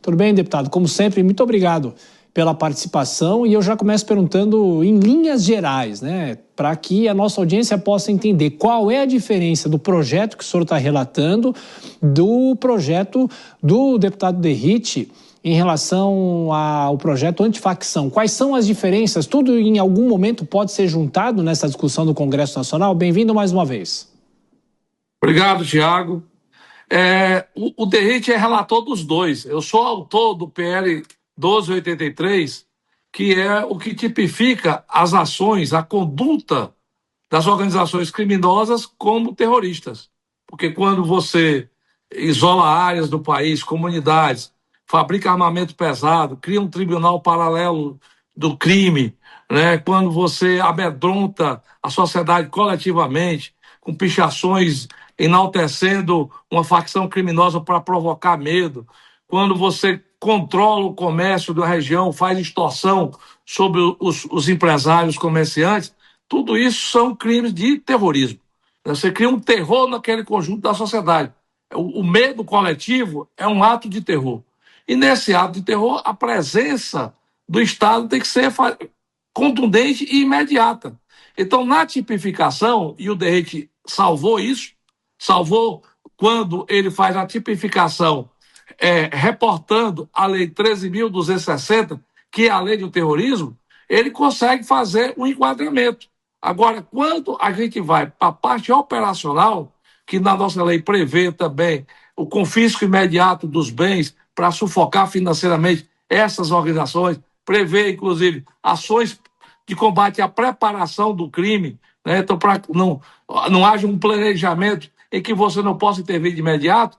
Tudo bem, deputado? Como sempre, muito obrigado pela participação e eu já começo perguntando em linhas gerais, né, para que a nossa audiência possa entender qual é a diferença do projeto que o senhor está relatando do projeto do deputado Derrite em relação ao projeto antifacção. Quais são as diferenças? Tudo em algum momento pode ser juntado nessa discussão do Congresso Nacional? Bem-vindo mais uma vez. Obrigado, Tiago. O Derrite é relator dos dois. Eu sou autor do PL 1283, que é o que tipifica as ações, a conduta das organizações criminosas como terroristas. Porque quando você isola áreas do país, comunidades, fabrica armamento pesado, cria um tribunal paralelo do crime, né? Quando você amedronta a sociedade coletivamente, com pichações enaltecendo uma facção criminosa para provocar medo, quando você controla o comércio da região, faz extorsão sobre os empresários, comerciantes, tudo isso são crimes de terrorismo. Você cria um terror naquele conjunto da sociedade. O medo coletivo é um ato de terror. E nesse ato de terror, a presença do Estado tem que ser contundente e imediata. Então, na tipificação, e o Derrite salvou isso, salvou quando ele faz a tipificação reportando a Lei 13.260, que é a lei do terrorismo, ele consegue fazer um enquadramento. Agora, quando a gente vai para a parte operacional, que na nossa lei prevê também o confisco imediato dos bens para sufocar financeiramente essas organizações, prevê, inclusive, ações de combate à preparação do crime, né? Então, para não haja um planejamento em que você não possa intervir de imediato,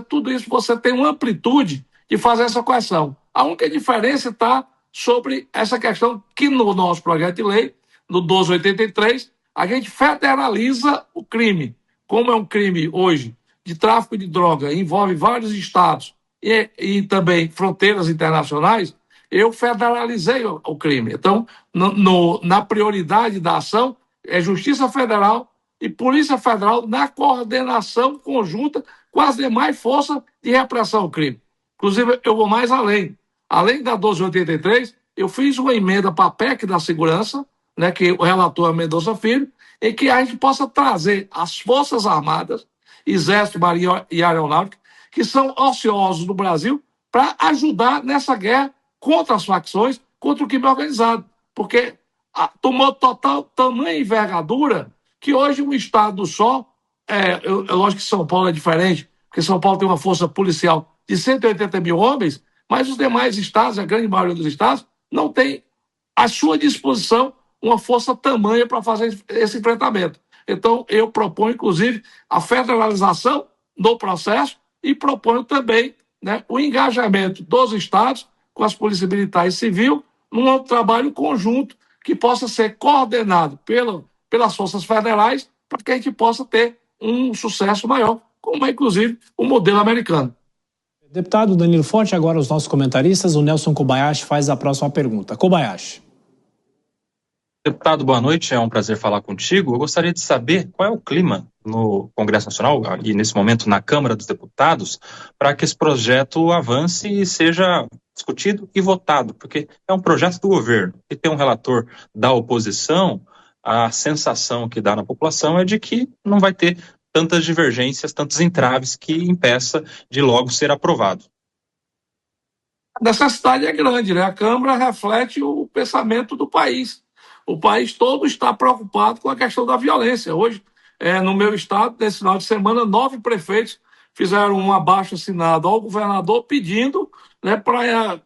tudo isso você tem uma amplitude de fazer essa correção. A única diferença está sobre essa questão que no nosso projeto de lei, no 1283, a gente federaliza o crime. Como é um crime hoje de tráfico de droga, envolve vários estados e também fronteiras internacionais, eu federalizei o crime. Então, na prioridade da ação, é Justiça Federal e Polícia Federal na coordenação conjunta com as demais forças de repressão ao crime. Inclusive, eu vou mais além. Além da 1283, eu fiz uma emenda para a PEC da segurança, né, que o relator é Mendonça Filho, em que a gente possa trazer as Forças Armadas, Exército, Marinha e Aeronáutica, que são ociosos no Brasil, para ajudar nessa guerra contra as facções, contra o crime organizado. Porque tomou total tamanho e envergadura que hoje um estado só, lógico que São Paulo é diferente, porque São Paulo tem uma força policial de 180 mil homens, mas os demais estados, a grande maioria dos estados, não tem à sua disposição uma força tamanha para fazer esse enfrentamento. Então, eu proponho, inclusive, a federalização do processo e proponho também, né, o engajamento dos estados com as polícias militar e civil num trabalho conjunto que possa ser coordenado pelas forças federais para que a gente possa ter um sucesso maior, como é, inclusive, o modelo americano. Deputado Danilo Forte, agora os nossos comentaristas. O Nelson Kobayashi faz a próxima pergunta. Kobayashi. Deputado, boa noite, é um prazer falar contigo. Eu gostaria de saber qual é o clima no Congresso Nacional e, nesse momento, na Câmara dos Deputados, para que esse projeto avance e seja discutido e votado, porque é um projeto do governo e tem um relator da oposição. A sensação que dá na população é de que não vai ter tantas divergências, tantos entraves que impeça de logo ser aprovado. A necessidade é grande, né? A Câmara reflete o pensamento do país. O país todo está preocupado com a questão da violência. Hoje, no meu estado, nesse final de semana, 9 prefeitos fizeram um abaixo-assinado ao governador pedindo, né, para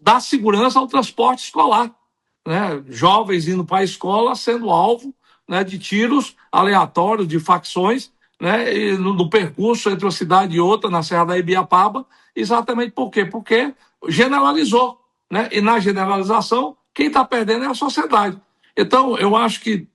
dar segurança ao transporte escolar, né? Jovens indo para a escola sendo alvo, né, de tiros aleatórios de facções, né, e no percurso entre uma cidade e outra, na Serra da Ibiapaba. Exatamente por quê? Porque generalizou, né? E na generalização, quem está perdendo é a sociedade. Então, eu acho que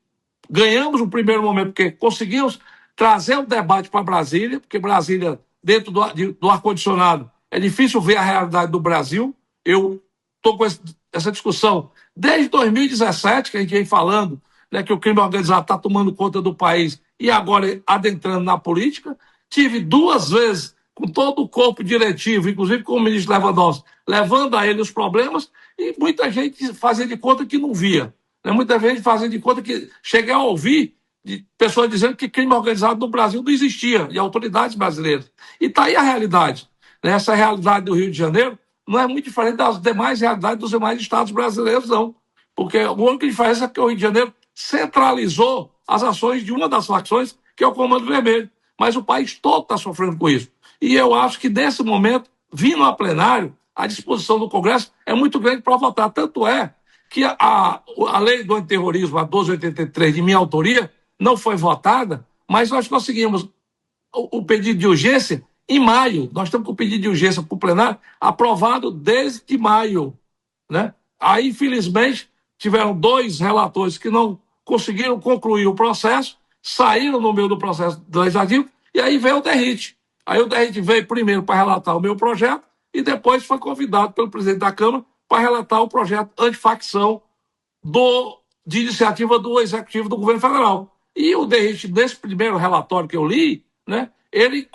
ganhamos no primeiro momento, porque conseguimos trazer o debate para Brasília, porque Brasília, dentro do ar-condicionado, é difícil ver a realidade do Brasil. Eu estou com essa discussão desde 2017, que a gente vem falando, né, que o crime organizado está tomando conta do país e agora adentrando na política. Tive 2 vezes com todo o corpo diretivo, inclusive com o ministro Lewandowski, levando a ele os problemas, e muita gente fazia de conta que não via. Né? Muita gente fazia de conta que... Cheguei a ouvir de pessoas dizendo que crime organizado no Brasil não existia, e autoridades brasileiras. E está aí a realidade. Né? Essa realidade do Rio de Janeiro não é muito diferente das demais realidades dos demais estados brasileiros, não. Porque a única diferença é que o Rio de Janeiro centralizou as ações de uma das facções, que é o Comando Vermelho. Mas o país todo está sofrendo com isso. E eu acho que, nesse momento, vindo a plenário, a disposição do Congresso é muito grande para votar. Tanto é que a lei do antiterrorismo, a 1283, de minha autoria, não foi votada, mas nós conseguimos o pedido de urgência em maio. Nós estamos com o pedido de urgência para o plenário aprovado desde maio. Né? Aí, infelizmente, tiveram 2 relatores que não conseguiram concluir o processo, saíram no meio do processo legislativo, e aí veio o DERIT. Aí o DERIT veio primeiro para relatar o meu projeto e depois foi convidado pelo presidente da Câmara para relatar o projeto antifacção de iniciativa do Executivo do Governo Federal. E o DERIT, nesse primeiro relatório que eu li, né, ele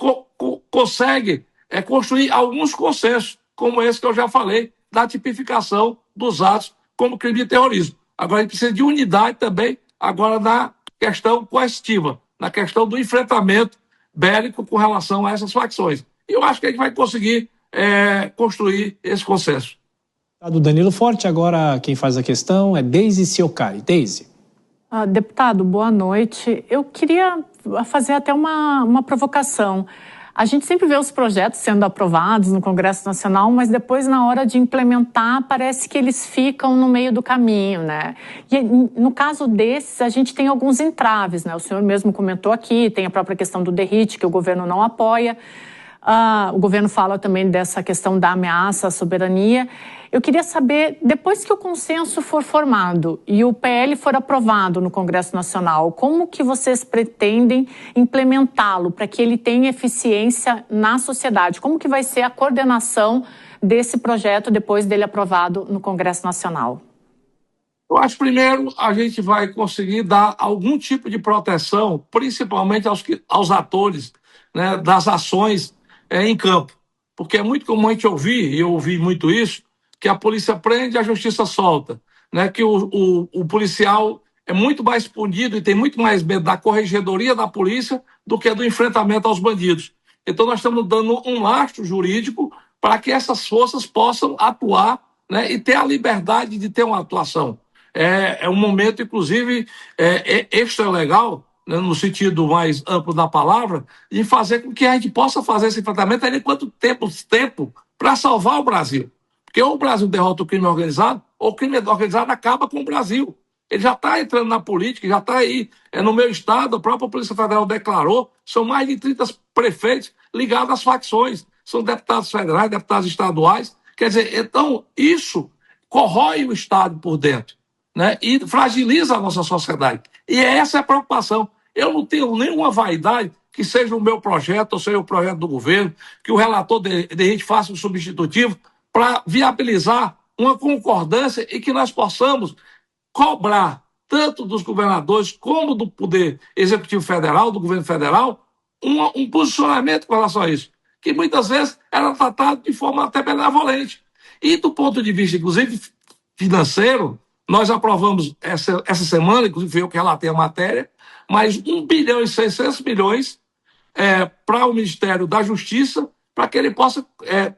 consegue construir alguns consensos, como esse que eu já falei, da tipificação dos atos como crime de terrorismo. Agora, a gente precisa de unidade também, agora na questão coercitiva, na questão do enfrentamento bélico com relação a essas facções. E eu acho que a gente vai conseguir construir esse consenso. Do Danilo Forte, agora quem faz a questão é Deise Siocari. Deise. Deputado, boa noite. Eu queria fazer até uma provocação. A gente sempre vê os projetos sendo aprovados no Congresso Nacional, mas depois, na hora de implementar, parece que eles ficam no meio do caminho, né? E no caso desses, a gente tem alguns entraves, né? O senhor mesmo comentou aqui, tem a própria questão do DERIT, que o governo não apoia. O governo fala também dessa questão da ameaça à soberania. Eu queria saber, depois que o consenso for formado e o PL for aprovado no Congresso Nacional, como que vocês pretendem implementá-lo para que ele tenha eficiência na sociedade? Como que vai ser a coordenação desse projeto depois dele aprovado no Congresso Nacional? Eu acho que primeiro a gente vai conseguir dar algum tipo de proteção, principalmente aos atores, né, das ações em campo. Porque é muito comum a gente ouvir, e eu ouvi muito isso, que a polícia prende e a justiça solta. Né? Que o policial é muito mais punido e tem muito mais medo da corregedoria da polícia do que do enfrentamento aos bandidos. Então nós estamos dando um lastro jurídico para que essas forças possam atuar, né, e ter a liberdade de ter uma atuação. É um momento, inclusive, extra legal, né, no sentido mais amplo da palavra, de fazer com que a gente possa fazer esse enfrentamento ainda quanto tempo para salvar o Brasil. Porque ou o Brasil derrota o crime organizado, ou o crime organizado acaba com o Brasil. Ele já está entrando na política, já está aí. No meu estado, a própria Polícia Federal declarou, são mais de 30 prefeitos ligados às facções. São deputados federais, deputados estaduais. Quer dizer, então, isso corrói o Estado por dentro, né, e fragiliza a nossa sociedade. E essa é a preocupação. Eu não tenho nenhuma vaidade que seja o meu projeto, ou seja o projeto do governo, que o relator de gente faça um substitutivo para viabilizar uma concordância e que nós possamos cobrar, tanto dos governadores como do Poder Executivo Federal, do governo federal, um posicionamento com relação a isso, que muitas vezes era tratado de forma até benevolente. E do ponto de vista, inclusive, financeiro, nós aprovamos essa semana, inclusive eu que relatei a matéria, mais 1 bilhão e 600 milhões para o Ministério da Justiça, para que ele possa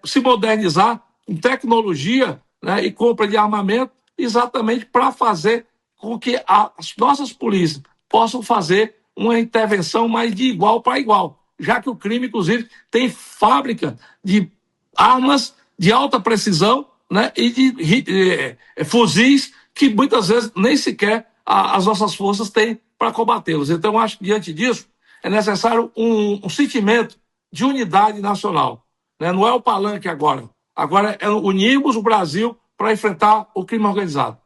se modernizar em tecnologia, né, e compra de armamento, exatamente para fazer com que as nossas polícias possam fazer uma intervenção mais de igual para igual, já que o crime, inclusive, tem fábrica de armas de alta precisão, né, e de fuzis que muitas vezes nem sequer as nossas forças têm para combatê-los. Então, eu acho que, diante disso, é necessário um sentimento de unidade nacional. Né? Não é o palanque agora. Agora unimos o Brasil para enfrentar o crime organizado.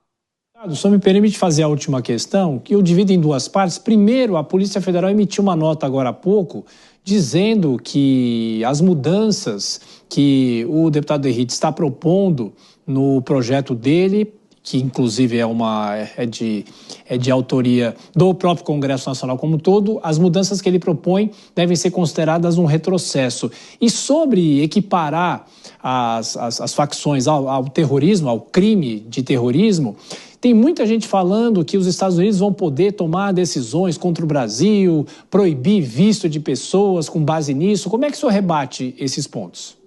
Só me permite fazer a última questão, que eu divido em duas partes. Primeiro, a Polícia Federal emitiu uma nota agora há pouco, dizendo que as mudanças que o deputado DERIT está propondo no projeto dele, que inclusive é de autoria do próprio Congresso Nacional como um todo, as mudanças que ele propõe devem ser consideradas um retrocesso. E sobre equiparar as facções ao terrorismo, ao crime de terrorismo, tem muita gente falando que os Estados Unidos vão poder tomar decisões contra o Brasil, proibir visto de pessoas com base nisso. Como é que o senhor rebate esses pontos?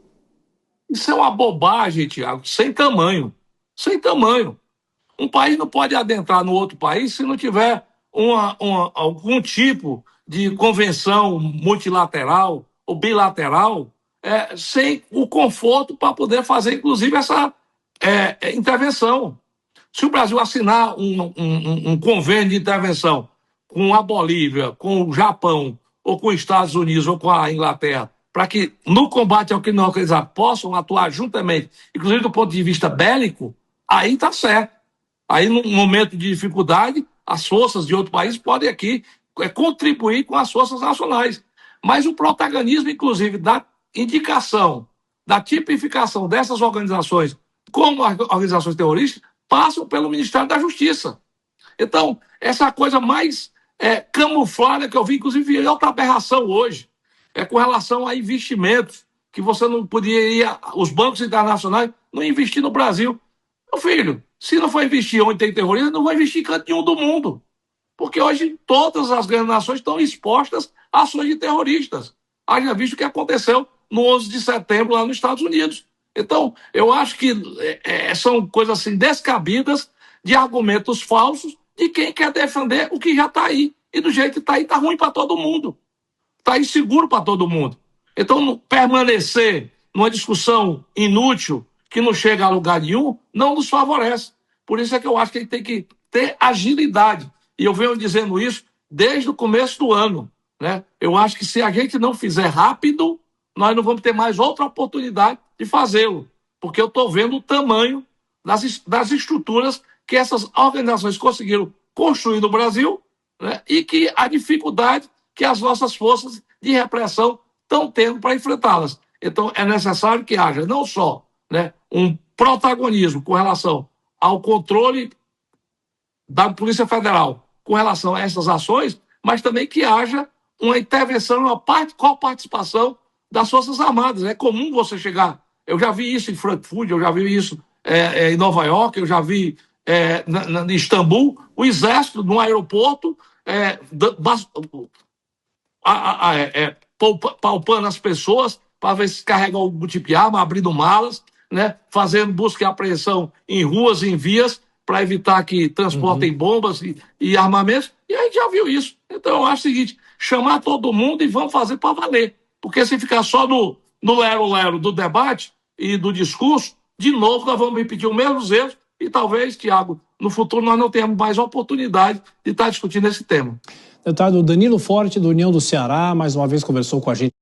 Isso é uma bobagem, Tiago, sem tamanho. Sem tamanho. Um país não pode adentrar no outro país se não tiver algum tipo de convenção multilateral ou bilateral, sem o conforto para poder fazer, inclusive, essa intervenção. Se o Brasil assinar um convênio de intervenção com a Bolívia, com o Japão, ou com os Estados Unidos, ou com a Inglaterra, para que no combate ao crime organizado possam atuar juntamente, inclusive do ponto de vista bélico, aí está certo. Aí, num momento de dificuldade, as forças de outro país podem aqui contribuir com as forças nacionais. Mas o protagonismo, inclusive, da indicação, da tipificação dessas organizações como organizações terroristas, passam pelo Ministério da Justiça. Então, essa coisa mais camuflada que eu vi, inclusive, é outra aberração hoje, com relação a investimentos, que você não podia os bancos internacionais não investir no Brasil. Meu filho, se não for investir onde tem terrorismo, não vai investir em canto nenhum do mundo. Porque hoje todas as grandes nações estão expostas a ações de terroristas. Haja visto o que aconteceu no 11 de setembro lá nos Estados Unidos. Então, eu acho que são coisas assim descabidas, de argumentos falsos, de quem quer defender o que já está aí. E do jeito que está aí, está ruim para todo mundo. Está inseguro para todo mundo. Então, permanecer numa discussão inútil, que não chega a lugar nenhum, não nos favorece. Por isso é que eu acho que a gente tem que ter agilidade. E eu venho dizendo isso desde o começo do ano, né? Eu acho que se a gente não fizer rápido, nós não vamos ter mais outra oportunidade de fazê-lo. Porque eu estou vendo o tamanho das estruturas que essas organizações conseguiram construir no Brasil, né? E que a dificuldade que as nossas forças de repressão estão tendo para enfrentá-las. Então, é necessário que haja não só, né, um protagonismo com relação ao controle da Polícia Federal com relação a essas ações, mas também que haja uma intervenção, uma participação das Forças Armadas. É comum você chegar... Eu já vi isso em Frankfurt, eu já vi isso em Nova York, eu já vi em Istambul, o Exército, no aeroporto, palpando as pessoas para ver se carregam algum tipo de arma, abrindo malas, né, fazendo busca e apreensão em ruas, em vias, para evitar que transportem bombas e armamentos. E a gente já viu isso. Então eu acho o seguinte, chamar todo mundo e vamos fazer para valer. Porque se ficar só no lero-lero do debate e do discurso, de novo nós vamos repetir os mesmos erros e talvez, Tiago, no futuro nós não tenhamos mais oportunidade de estar discutindo esse tema. Deputado Danilo Forte, do União do Ceará, mais uma vez conversou com a gente.